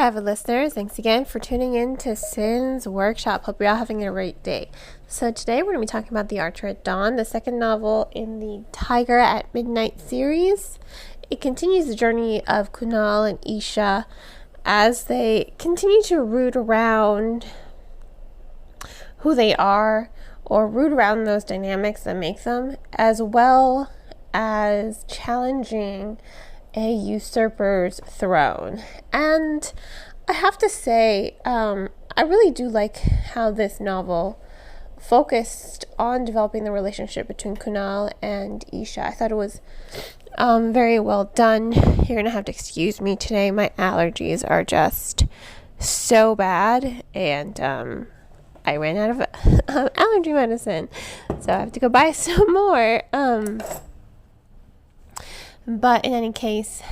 avid listeners. Thanks again for tuning in to Sin's Workshop. Hope you're all having a great day. So today we're going to be talking about The Archer at Dawn, the second novel in the Tiger at Midnight series. It continues the journey of Kunal and Isha as they continue to root around who they are or root around those dynamics that make them, as well as challenging a usurper's throne. And I have to say, I really do like how this novel focused on developing the relationship between Kunal and Isha. I thought it was very well done. You're gonna have to excuse me today. My allergies are just so bad, and I ran out of allergy medicine, so I have to go buy some more. But in any case,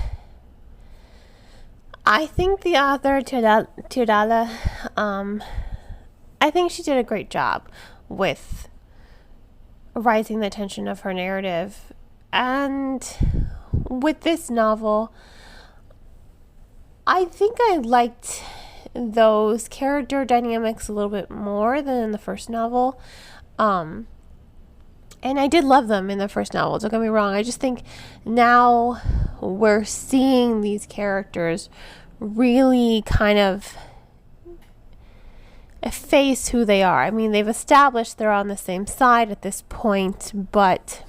I think the author, Teodala, I think she did a great job with rising the tension of her narrative. And with this novel, I think I liked those character dynamics a little bit more than in the first novel. And I did love them in the first novel, don't get me wrong. I just think now we're seeing these characters really kind of face who they are. I mean, they've established they're on the same side at this point, but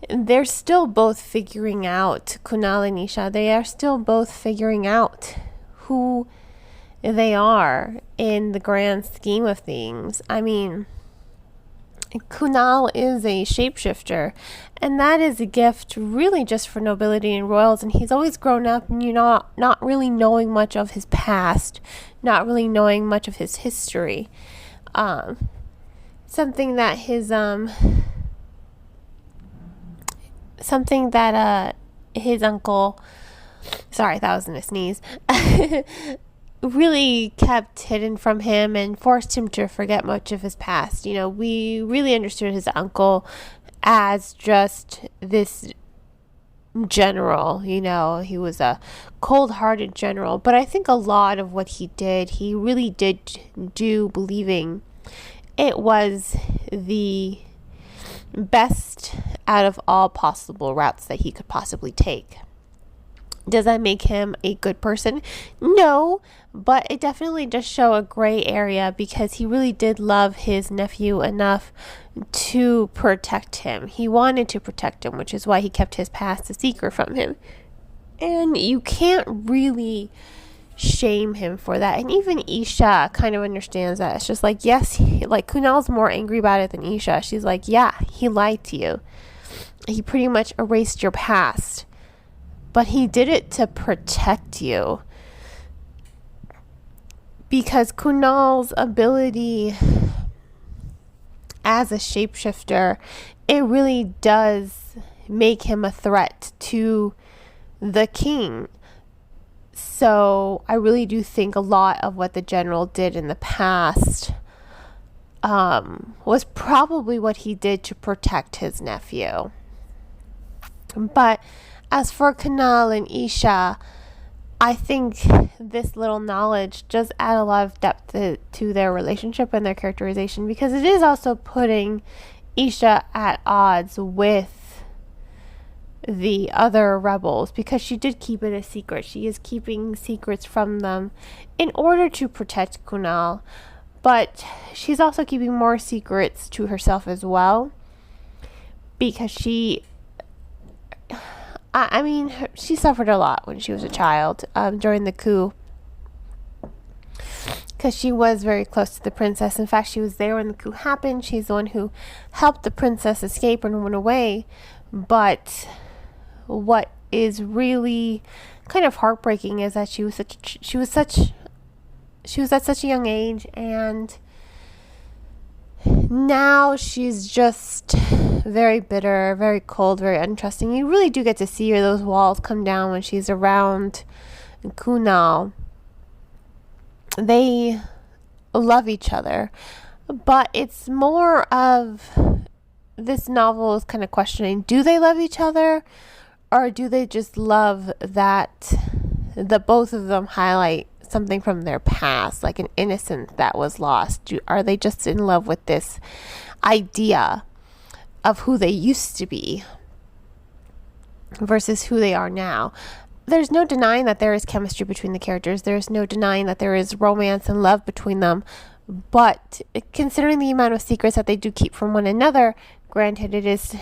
they're still both figuring out, Kunal and Isha, they are still both figuring out who they are in the grand scheme of things. I mean, Kunal is a shapeshifter, and that is a gift really just for nobility and royals, and he's always grown up, not really knowing much of his past, not really knowing much of his history. Something that his uncle, sorry, that wasn't a sneeze, really kept hidden from him and forced him to forget much of his past. You know, we really understood his uncle as just this general. You know, he was a cold-hearted general, but I think a lot of what he did, he really did do believing it was the best out of all possible routes that he could possibly take. Does that make him a good person? No, but it definitely does show a gray area because he really did love his nephew enough to protect him. He wanted to protect him, which is why he kept his past a secret from him. And you can't really shame him for that. And even Isha kind of understands that. It's just like, yes, like Kunal's more angry about it than Isha. She's like, yeah, he lied to you. He pretty much erased your past. But he did it to protect you. Because Kunal's ability as a shapeshifter, it really does make him a threat to the king. So I really do think a lot of what the general did in the past was probably what he did to protect his nephew. But as for Kunal and Isha, I think this little knowledge does add a lot of depth to their relationship and their characterization, because it is also putting Isha at odds with the other rebels, because she did keep it a secret. She is keeping secrets from them in order to protect Kunal, but she's also keeping more secrets to herself as well, because she suffered a lot when she was a child during the coup, because she was very close to the princess. In fact, she was there when the coup happened. She's the one who helped the princess escape and run away. But what is really kind of heartbreaking is that she was at such a young age, and now she's just very bitter, very cold, very untrusting. You really do get to see those walls come down when she's around Kunal. They love each other, but it's more of this novel is kind of questioning, do they love each other, or do they just love that the both of them highlight something from their past, like an innocence that was lost. Are they just in love with this idea of who they used to be versus who they are now? There's no denying that there is chemistry between the characters. There's no denying that there is romance and love between them. But considering the amount of secrets that they do keep from one another, granted, it is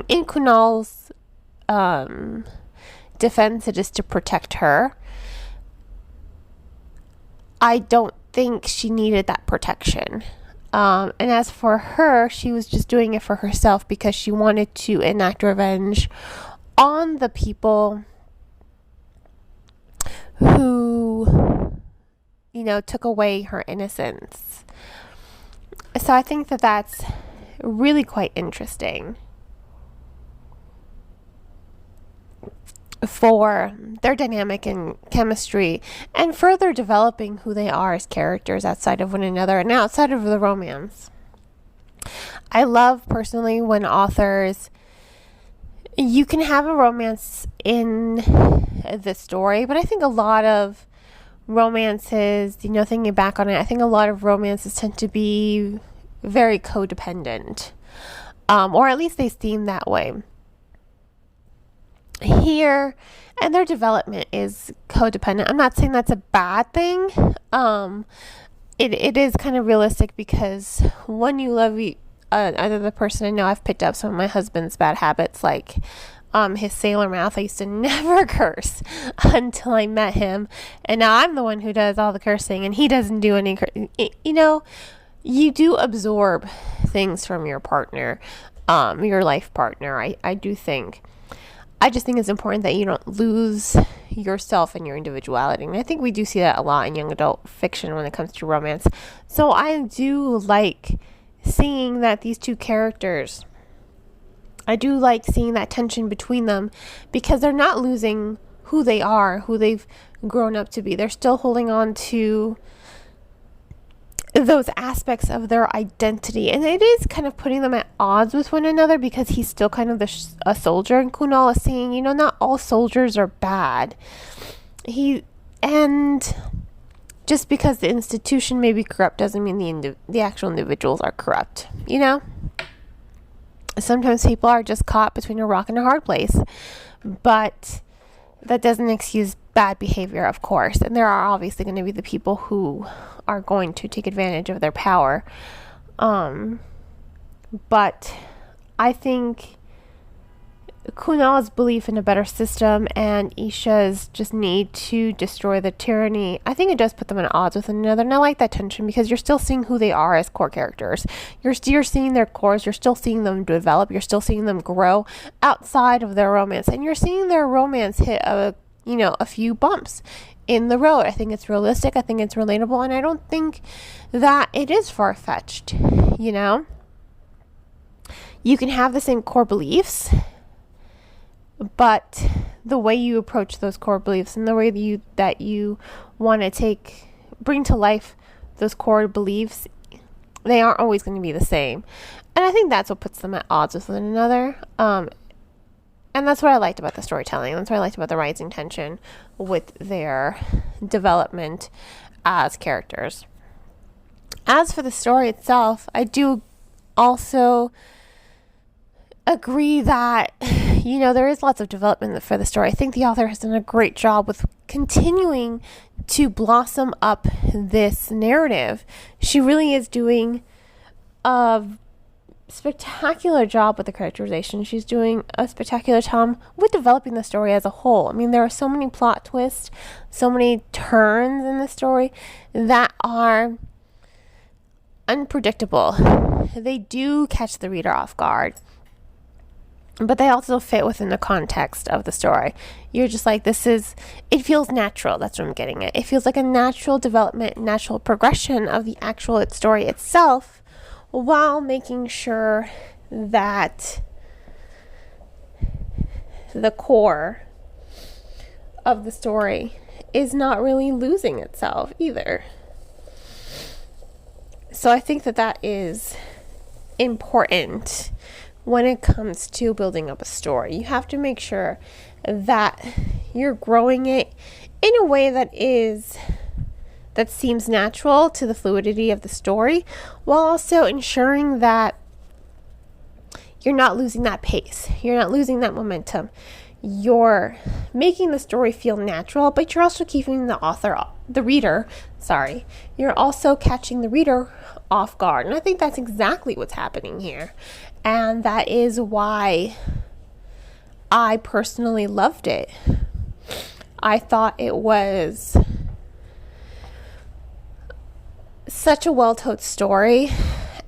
in Kunal's defense, it is to protect her. I don't think she needed that protection. And as for her, she was just doing it for herself because she wanted to enact revenge on the people who, took away her innocence. So I think that that's really quite interesting for their dynamic and chemistry and further developing who they are as characters outside of one another and outside of the romance. I love personally when authors, you can have a romance in the story, but I think a lot of romances, thinking back on it, I think a lot of romances tend to be very codependent, or at least they seem that way. Here, and their development is codependent. I'm not saying that's a bad thing. It is kind of realistic because when you love another person, I know I've picked up some of my husband's bad habits, like his sailor mouth. I used to never curse until I met him, and now I'm the one who does all the cursing, and he doesn't do any. You do absorb things from your partner, your life partner. I do think. I just think it's important that you don't lose yourself and your individuality. And I think we do see that a lot in young adult fiction when it comes to romance. So I do like seeing that these two characters, I do like seeing that tension between them because they're not losing who they are, who they've grown up to be. They're still holding on to those aspects of their identity, and it is kind of putting them at odds with one another because he's still kind of a soldier, and Kunal is saying, not all soldiers are bad. And just because the institution may be corrupt doesn't mean the actual individuals are corrupt. Sometimes people are just caught between a rock and a hard place, but that doesn't excuse bad behavior, of course. And there are obviously going to be the people who are going to take advantage of their power. But I think Kunal's belief in a better system and Isha's just need to destroy the tyranny, I think it does put them at odds with one another. And I like that tension because you're still seeing who they are as core characters. You're seeing their cores. You're still seeing them develop. You're still seeing them grow outside of their romance. And you're seeing their romance hit a few bumps in the road. I think it's realistic. I think it's relatable. And I don't think that it is far-fetched, You can have the same core beliefs, but the way you approach those core beliefs and the way that you want to bring to life those core beliefs, they aren't always going to be the same. And I think that's what puts them at odds with one another. And that's what I liked about the storytelling. That's what I liked about the rising tension with their development as characters. As for the story itself, I do also agree that, there is lots of development for the story. I think the author has done a great job with continuing to blossom up this narrative. She really is doing a spectacular job with the characterization. She's doing a spectacular job with developing the story as a whole. I mean, there are so many plot twists, so many turns in the story that are unpredictable. They do catch the reader off guard, but they also fit within the context of the story. You're just like, it feels natural. That's what I'm getting at. It feels like a natural development, natural progression of the actual story itself, while making sure that the core of the story is not really losing itself either. So I think that is important when it comes to building up a story. You have to make sure that you're growing it in a way that seems natural to the fluidity of the story, while also ensuring that you're not losing that pace. You're not losing that momentum. You're making the story feel natural, but you're also keeping you're also catching the reader off guard. And I think that's exactly what's happening here. And that is why I personally loved it. I thought it was such a well-told story.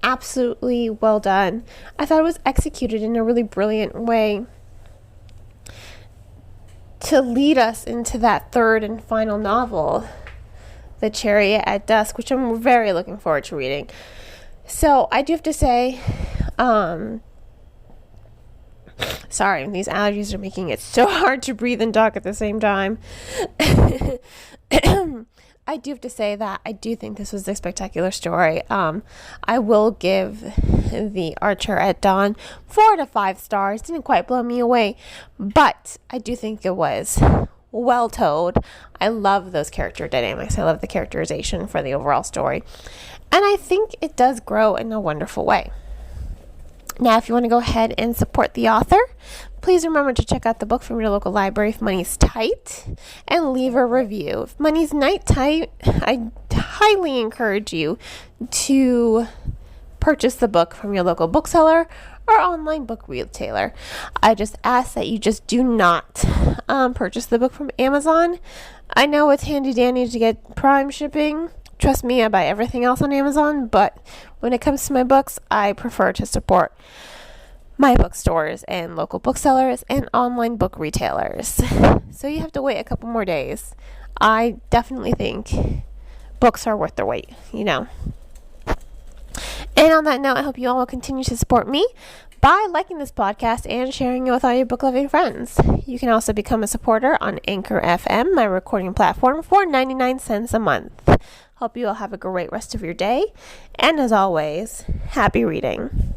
Absolutely well done. I thought it was executed in a really brilliant way to lead us into that third and final novel, The Chariot at Dusk, which I'm very looking forward to reading. So I do have to say, sorry, these allergies are making it so hard to breathe and talk at the same time. I do have to say that I do think this was a spectacular story. I will give The Archer at Dawn 4 to 5 stars. Didn't quite blow me away, but I do think it was well told. I love those character dynamics. I love the characterization for the overall story. And I think it does grow in a wonderful way. Now, if you want to go ahead and support the author, please remember to check out the book from your local library if money's tight, and leave a review. If money's not tight, I highly encourage you to purchase the book from your local bookseller or online book retailer. I just ask that you just do not purchase the book from Amazon. I know it's handy dandy to get Prime shipping. Trust me, I buy everything else on Amazon, but when it comes to my books, I prefer to support my bookstores and local booksellers and online book retailers. So you have to wait a couple more days. I definitely think books are worth their weight, And on that note, I hope you all will continue to support me by liking this podcast and sharing it with all your book-loving friends. You can also become a supporter on Anchor FM, my recording platform, for 99 cents a month. Hope you all have a great rest of your day. And as always, happy reading.